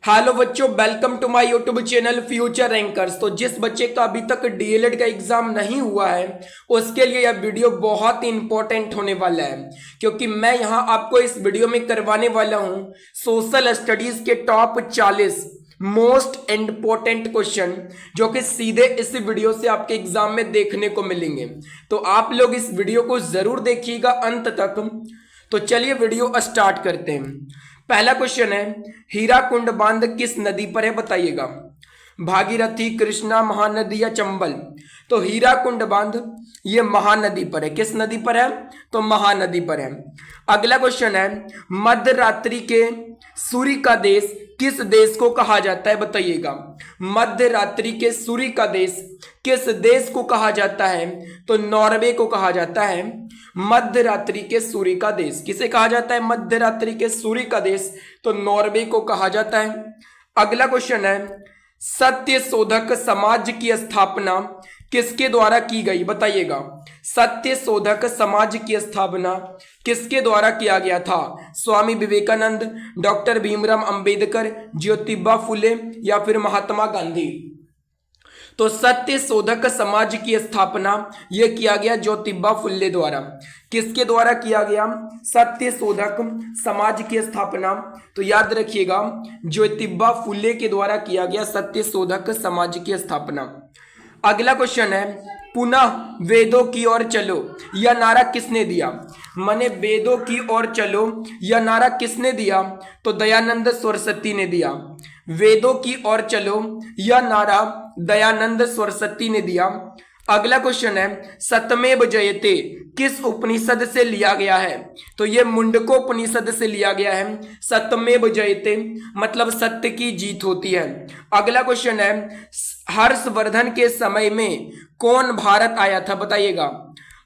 Hello बच्चों, welcome to my YouTube channel Future Rankers. तो जिस बच्चे का अभी तक डीएलएड का एग्जाम नहीं हुआ है उसके लिए यह वीडियो बहुत ही इंपॉर्टेंट होने वाला है, क्योंकि मैं यहां आपको इस वीडियो में करवाने वाला हूं सोशल स्टडीज के टॉप 40 मोस्ट इंपॉर्टेंट क्वेश्चन, जो कि सीधे इस वीडियो से आपके एग्जाम में देखने को मिलेंगे। तो आप लोग इस वीडियो को जरूर देखिएगा अंत तक। तो चलिए वीडियो स्टार्ट करते हैं। पहला क्वेश्चन है, हीराकुंड बांध किस नदी पर है बताइएगा। भागीरथी, कृष्णा, महानदी या चंबल। तो हीराकुंड बांध ये महानदी पर है। किस नदी पर है? तो महानदी पर है। अगला क्वेश्चन है, मध्यरात्रि के सूर्य का देश किस देश को कहा जाता है बताइएगा। मध्यरात्रि के सूर्य का देश किस देश को कहा जाता है? तो नॉर्वे को कहा जाता है। मध्यरात्रि के सूर्य का देश किसे कहा जाता है? मध्यरात्रि के सूर्य का देश तो नॉर्वे को कहा जाता है। अगला क्वेश्चन है, सत्य शोधक समाज की स्थापना किसके द्वारा की गई बताइएगा। सत्य शोधक समाज की स्थापना किसके द्वारा किया गया था? स्वामी विवेकानंद, डॉक्टर भीमराव अंबेडकर, ज्योतिबा फुले या फिर महात्मा गांधी। तो सत्य शोधक समाज की स्थापना यह किया गया ज्योतिबा फुले द्वारा। किसके द्वारा किया गया? सत्य शोधक समाज की स्थापना तो याद रखिएगा ज्योतिबा फुले के द्वारा किया गया सत्य शोधक समाज की स्थापना। अगला क्वेश्चन है, पुनः वेदों की ओर चलो यह नारा किसने दिया। माने वेदों की ओर चलो यह नारा किसने दिया? तो दयानंद सरस्वती ने दिया। वेदों की ओर चलो यह नारा दयानंद सरस्वती ने दिया। अगला क्वेश्चन है, सत्यमेव जयते किस उपनिषद से लिया गया है? तो यह मुंडकोपनिषद से लिया गया है। सत्यमेव जयते मतलब सत्य की जीत होती है। अगला क्वेश्चन है, हर्षवर्धन के समय में कौन भारत आया था बताइएगा।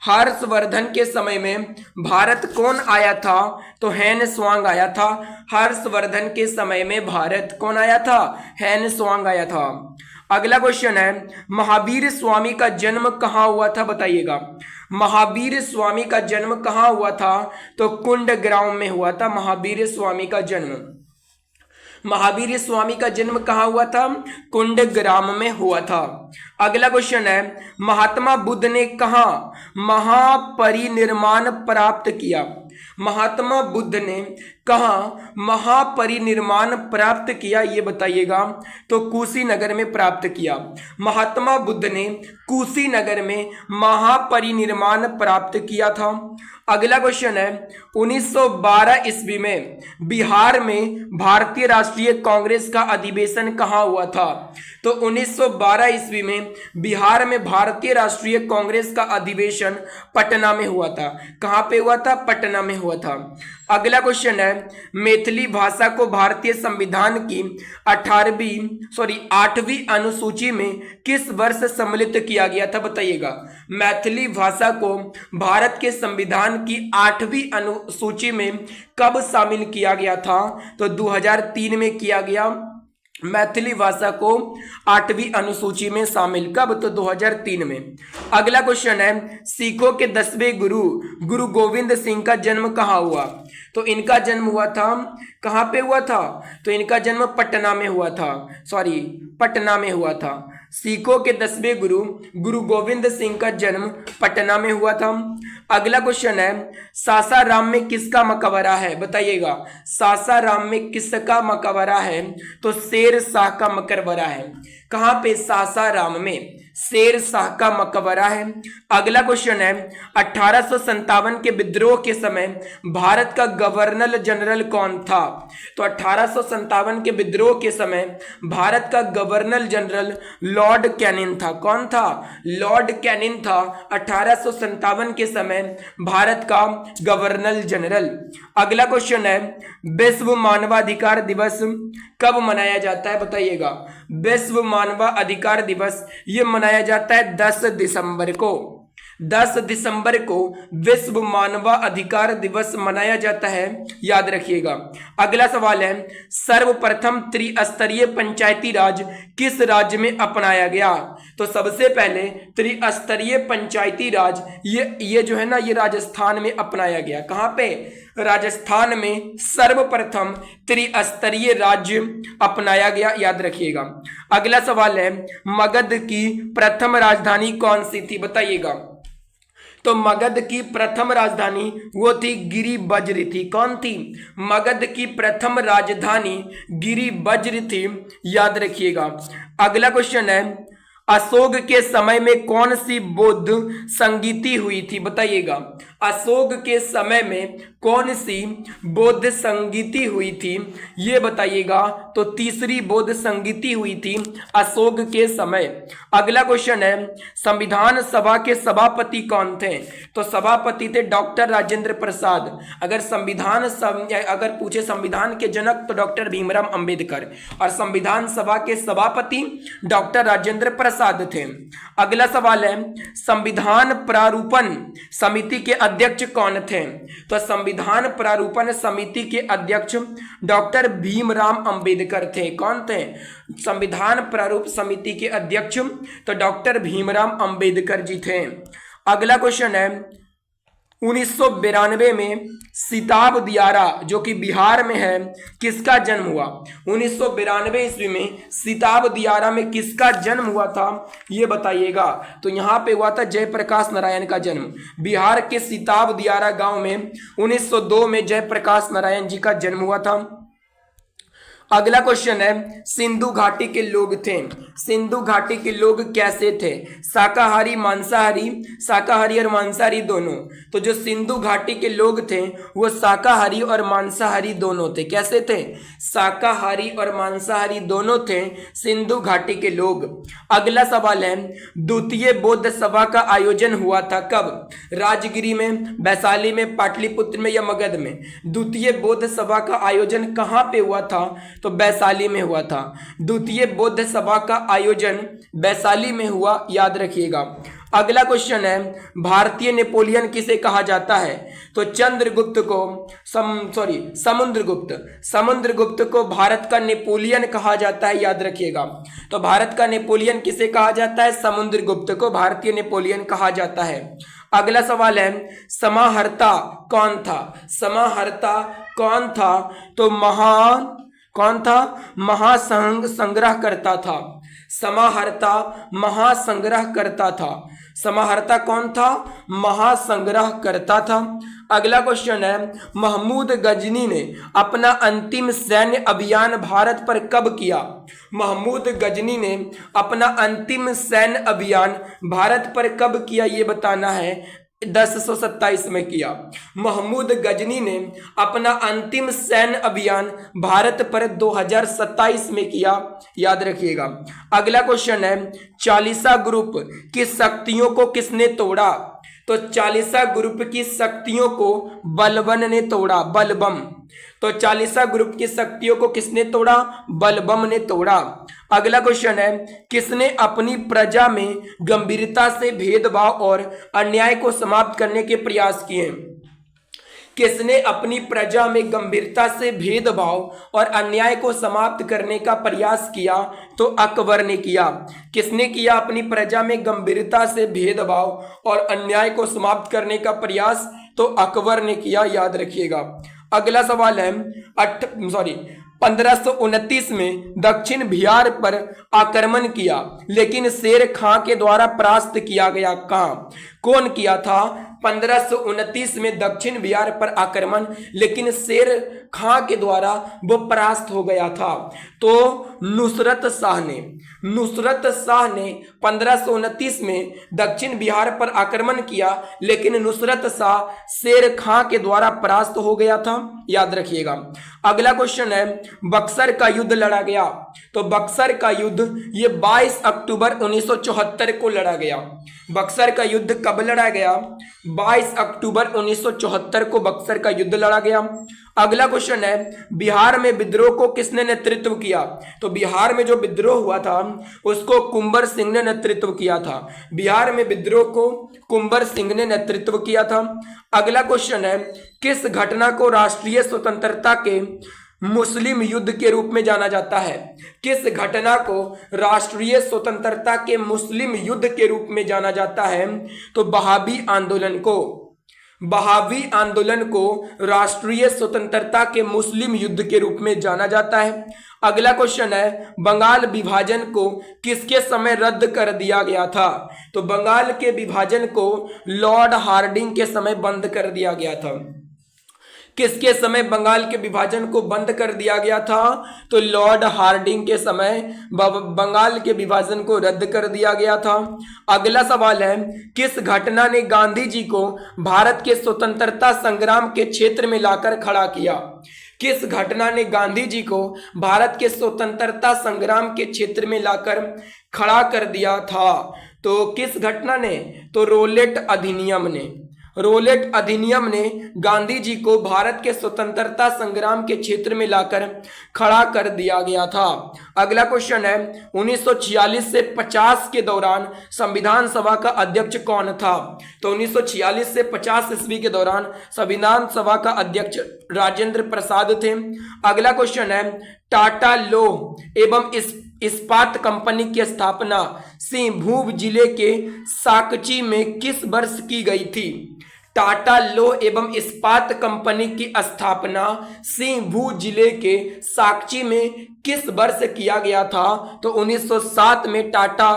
हर्षवर्धन के समय में भारत कौन आया था? तो हैन स्वांग आया था। हर्षवर्धन के समय में भारत कौन आया था? हैन स्वांग आया था। अगला क्वेश्चन है, महावीर स्वामी का जन्म कहाँ हुआ था बताइएगा। महावीर स्वामी का जन्म कहाँ हुआ था? तो कुंडग्राम में हुआ था महावीर स्वामी का जन्म। महावीर स्वामी का जन्म कहाँ हुआ था? कुंडग्राम में हुआ था। अगला क्वेश्चन है, महात्मा बुद्ध ने कहाँ महापरिनिर्वाण प्राप्त किया। महात्मा बुद्ध ने कहाँ महापरिनिर्वाण प्राप्त किया ये बताइएगा। तो कुशीनगर में प्राप्त किया। महात्मा बुद्ध ने कुशीनगर में महापरिनिर्वाण प्राप्त किया था। अगला क्वेश्चन है, 1912 ईस्वी में बिहार में भारतीय राष्ट्रीय कांग्रेस का अधिवेशन कहाँ हुआ था? तो 1912 ईस्वी में बिहार में भारतीय राष्ट्रीय कांग्रेस का अधिवेशन पटना में हुआ था। कहाँ पे हुआ था? पटना में हुआ था। अगला क्वेश्चन है, मैथिली भाषा को भारतीय संविधान की 8वीं अनुसूची में किस वर्ष सम्मिलित किया गया था बताइएगा। मैथिली भाषा को भारत के संविधान की 8वीं अनुसूची में कब शामिल किया गया था? तो 2003 में किया गया। मैथिली भाषा को 8वीं अनुसूची में शामिल कब? तो 2003 में। अगला क्वेश्चन है, सिखों के 10वें गुरु गुरु गोविंद सिंह का जन्म कहाँ हुआ? तो इनका जन्म हुआ था, कहाँ पे हुआ था? तो इनका जन्म पटना में हुआ था। पटना में हुआ था। सिखों के 10वें गुरु गुरु गोविंद सिंह का जन्म पटना में हुआ था। अगला क्वेश्चन है, सासाराम में किसका मकबरा है बताइएगा। सासाराम में किसका मकबरा है? तो शेर शाह का मकबरा है। कहाँ पे? सासाराम में शेर शाह का मकबरा है। अगला क्वेश्चन है, 1857 के विद्रोह के समय भारत का गवर्नर जनरल कौन था? तो 1857 के विद्रोह के समय भारत का गवर्नर जनरल लॉर्ड कैनिंग था। कौन था? लॉर्ड कैनिंग था 1857 के समय भारत का गवर्नर जनरल। अगला क्वेश्चन है, विश्व मानवाधिकार दिवस कब मनाया जाता है बताइएगा। विश्व मानवाधिकार दिवस ये मनाया जाता है 10 दिसंबर को। 10 दिसंबर को विश्व मानवाधिकार दिवस मनाया जाता है, याद रखिएगा। अगला सवाल है, सर्वप्रथम त्रिस्तरीय पंचायती राज किस राज्य में अपनाया गया? तो सबसे पहले त्रिस्तरीय पंचायती राज ये जो है ना, ये राजस्थान में अपनाया गया। कहां पे? राजस्थान में सर्वप्रथम त्रिस्तरीय राज्य अपनाया गया, याद रखिएगा। अगला सवाल है, मगध की प्रथम राजधानी कौन सी थी? बताइएगा। तो मगध की प्रथम राजधानी वो थी गिरिबज्र थी। कौन थी? मगध की प्रथम राजधानी गिरिबज्र थी, याद रखिएगा। अगला क्वेश्चन है, अशोक के समय में कौन सी बौद्ध संगीति हुई थी? बताइएगा। अशोक के समय में कौन सी बौद्ध संगीति हुई थी, ये बताइएगा। तो तीसरी बौद्ध संगीति हुई थी अशोक के समय। अगला क्वेश्चन है, संविधान सभा के सभापति कौन थे? तो सभापति थे डॉक्टर राजेंद्र प्रसाद। अगर पूछे संविधान के जनक तो डॉक्टर भीमराव अंबेडकर, और संविधान सभा के सभापति डॉक्टर राजेंद्र प्रसाद थे। अगला सवाल है, संविधान प्रारूपण समिति के अध्यक्ष कौन थे? तो संविधान प्रारूपण समिति के अध्यक्ष डॉक्टर भीमराव अंबेडकर थे। कौन थे? संविधान प्रारूप समिति के अध्यक्ष तो डॉक्टर भीमराव अंबेडकर जी थे। अगला क्वेश्चन है, 1992 में सिताब दियारा जो कि बिहार में है, किसका जन्म हुआ? 1992 ईस्वी में सिताब दियारा में किसका जन्म हुआ था, ये बताइएगा। तो यहाँ पे हुआ था जयप्रकाश नारायण का जन्म। बिहार के सिताब दियारा गांव में 1902 में जयप्रकाश नारायण जी का जन्म हुआ था। अगला क्वेश्चन है, सिंधु घाटी के लोग थे, सिंधु घाटी के लोग कैसे थे? शाकाहारी, मांसाहारी, शाकाहारी और मांसाहारी दोनों। तो जो सिंधु घाटी के लोग थे वो शाकाहारी और मांसाहारी दोनों थे। कैसे थे? शाकाहारी और मांसाहारी दोनों थे सिंधु घाटी के लोग। अगला सवाल है, द्वितीय बौद्ध सभा का आयोजन हुआ था कब? राजगिरी में, वैशाली में, पाटलिपुत्र में या मगध में? द्वितीय बौद्ध सभा का आयोजन कहाँ पे हुआ था? तो वैशाली में हुआ था। द्वितीय बौद्ध सभा का आयोजन वैशाली में हुआ, याद रखिएगा। अगला क्वेश्चन है, भारतीय नेपोलियन किसे कहा जाता है? तो चंद्रगुप्त को समुद्रगुप्त को भारत का नेपोलियन कहा जाता है, याद रखिएगा। तो भारत का नेपोलियन किसे कहा जाता है? समुद्रगुप्त को भारतीय नेपोलियन कहा जाता है। अगला सवाल है, समाहर्ता कौन था? समाहर्ता कौन था? तो महासंग्रह करता था। समाहर्ता महासंग्रह करता था। समाहर्ता कौन था? महासंग्रह करता था। अगला क्वेश्चन है, महमूद गजनी ने अपना अंतिम सैन्य अभियान भारत पर कब किया? महमूद गजनी ने अपना अंतिम सैन्य अभियान भारत पर कब किया, ये बताना है। 1027 में किया। महमूद गजनी ने अपना अंतिम सैन्य अभियान भारत पर 2027 में किया, याद रखिएगा। अगला क्वेश्चन है, चालीसा ग्रुप की शक्तियों को किसने तोड़ा? तो चालीसा ग्रुप की शक्तियों को बलबन ने तोड़ा, बलबम। तो चालीसा ग्रुप की शक्तियों को किसने तोड़ा? बलबम ने तोड़ा। अगला क्वेश्चन है, किसने अपनी प्रजा में गंभीरता से भेदभाव और अन्याय को समाप्त करने के प्रयास किए? किसने अपनी प्रजा में गंभीरता से भेदभाव और अन्याय को समाप्त करने का प्रयास किया? तो अकबर ने किया। किसने किया अपनी प्रजा में गंभीरता से भेदभाव और अन्याय को समाप्त करने का प्रयास? तो अकबर ने किया, याद रखिएगा। अगला सवाल है, 1529 में दक्षिण बिहार पर आक्रमण किया लेकिन शेर खां के द्वारा परास्त किया गया। कहाँ? कौन किया था? 1529 में दक्षिण बिहार पर आक्रमण, लेकिन शेर खां के द्वारा वो परास्त हो गया था। तो नुसरत शाह ने 1529 में दक्षिण बिहार पर आक्रमण किया, लेकिन नुसरत शाह शेर खां के द्वारा परास्त हो गया था, याद रखिएगा। अगला क्वेश्चन है, बक्सर का युद्ध लड़ा गया। तो बक्सर का युद्ध ये 22 अक्टूबर 1974 को लड़ा गया। बक्सर का युद्ध कब कब लड़ा गया? 22 अक्टूबर 1974 को बक्सर का युद्ध लड़ा गया। अगला क्वेश्चन है, बिहार में विद्रोह को किसने नेतृत्व किया? तो बिहार में जो विद्रोह हुआ था उसको कुंवर सिंह ने नेतृत्व किया था। बिहार में विद्रोह को कुंवर सिंह ने नेतृत्व किया था। अगला क्वेश्चन है, किस घटना को राष्ट्रीय स्वतंत्रता के मुस्लिम युद्ध के रूप में जाना जाता है? किस घटना को राष्ट्रीय स्वतंत्रता के मुस्लिम युद्ध के रूप में जाना जाता है? तो बहावी आंदोलन को। बहावी आंदोलन को राष्ट्रीय स्वतंत्रता के मुस्लिम युद्ध के रूप में जाना जाता है। अगला क्वेश्चन है, बंगाल विभाजन को किसके समय रद्द कर दिया गया था? तो बंगाल के विभाजन को लॉर्ड हार्डिंग के समय बंद कर दिया गया था। किसके समय बंगाल के विभाजन को बंद कर दिया गया था? तो लॉर्ड हार्डिंग के समय बंगाल के विभाजन को रद्द कर दिया गया था। अगला सवाल है, किस घटना ने गांधी जी को भारत के स्वतंत्रता संग्राम के क्षेत्र में लाकर खड़ा किया? किस घटना ने गांधी जी को भारत के स्वतंत्रता संग्राम के क्षेत्र में लाकर खड़ा कर दिया था? तो किस घटना ने? तो रोलेट अधिनियम ने। रोलेट अधिनियम ने गांधी जी को भारत के स्वतंत्रता संग्राम के क्षेत्र में लाकर खड़ा कर दिया गया था। अगला क्वेश्चन है, 1946 से 50 के दौरान संविधान सभा का अध्यक्ष कौन था? तो 1946 से 50 ईस्वी के दौरान संविधान सभा का अध्यक्ष राजेंद्र प्रसाद थे। अगला क्वेश्चन है, टाटा लौह एवं इस्पात कंपनी की स्थापना सिंहभूम जिले के साकची में किस वर्ष की गई थी? टाटा लौह एवं इस्पात कंपनी की स्थापना सिंहभूम जिले के साकची में किस वर्ष किया गया था? तो 1907 में टाटा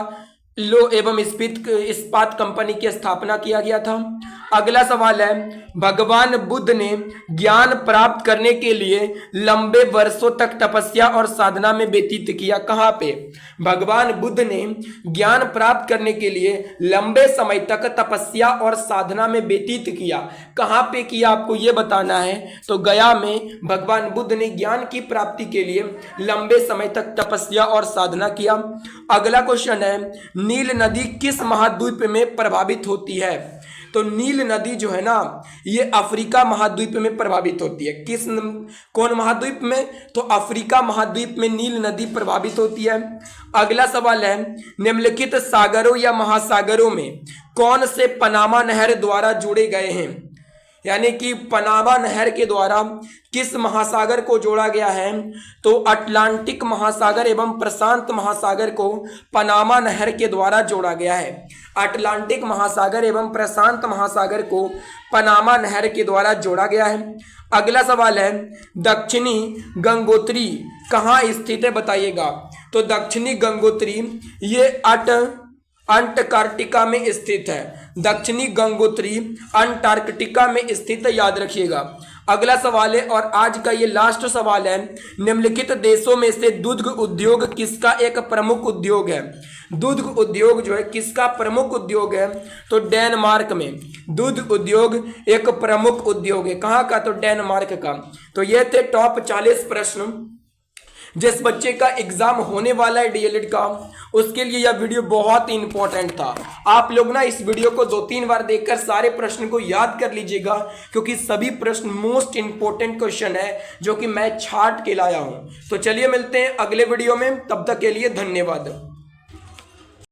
लौह एवं इस्पात कंपनी की स्थापना किया गया था। अगला सवाल है, भगवान बुद्ध ने ज्ञान प्राप्त करने के लिए लंबे वर्षों तक तपस्या और साधना में व्यतीत किया। कहाँ पे? भगवान बुद्ध ने ज्ञान प्राप्त करने के लिए लंबे समय तक तपस्या और साधना में व्यतीत किया। कहाँ पे किया आपको ये बताना है। तो गया में भगवान बुद्ध ने ज्ञान की प्राप्ति के लिए लंबे समय तक तपस्या और साधना किया। अगला क्वेश्चन है, नील नदी किस महाद्वीप में प्रभावित होती है? तो नील नदी जो है ना, ये अफ्रीका महाद्वीप में प्रभावित होती है। कौन महाद्वीप में? तो अफ्रीका महाद्वीप में नील नदी प्रभावित होती है। अगला सवाल है, निम्नलिखित सागरों या महासागरों में कौन से पनामा नहर द्वारा जुड़े गए हैं? यानी कि पनामा नहर के द्वारा किस महासागर को जोड़ा गया है? तो अटलांटिक महासागर एवं प्रशांत महासागर को पनामा नहर के द्वारा जोड़ा गया है। अटलांटिक महासागर एवं प्रशांत महासागर को पनामा नहर के द्वारा जोड़ा गया है। अगला सवाल है, दक्षिणी गंगोत्री कहाँ स्थित है बताइएगा। तो दक्षिणी गंगोत्री ये अंटार्कटिका में स्थित है। दक्षिणी गंगोत्री अंटार्कटिका में स्थित है, याद रखिएगा। अगला सवाल है और आज का ये लास्ट सवाल है, निम्नलिखित देशों में से दुग्ध उद्योग किसका एक प्रमुख उद्योग है? दुग्ध उद्योग जो है किसका प्रमुख उद्योग है? तो डेनमार्क में दुग्ध उद्योग एक प्रमुख उद्योग है। कहाँ का? तो डेनमार्क का। तो ये थे टॉप 40 प्रश्न जिस बच्चे का एग्जाम होने वाला है डीएलएड का, उसके लिए यह वीडियो बहुत ही इंपॉर्टेंट था। आप लोग ना इस वीडियो को 2-3 बार देखकर सारे प्रश्न को याद कर लीजिएगा, क्योंकि सभी प्रश्न मोस्ट इंपॉर्टेंट क्वेश्चन है जो कि मैं छांट के लाया हूं। तो चलिए मिलते हैं अगले वीडियो में, तब तक के लिए धन्यवाद।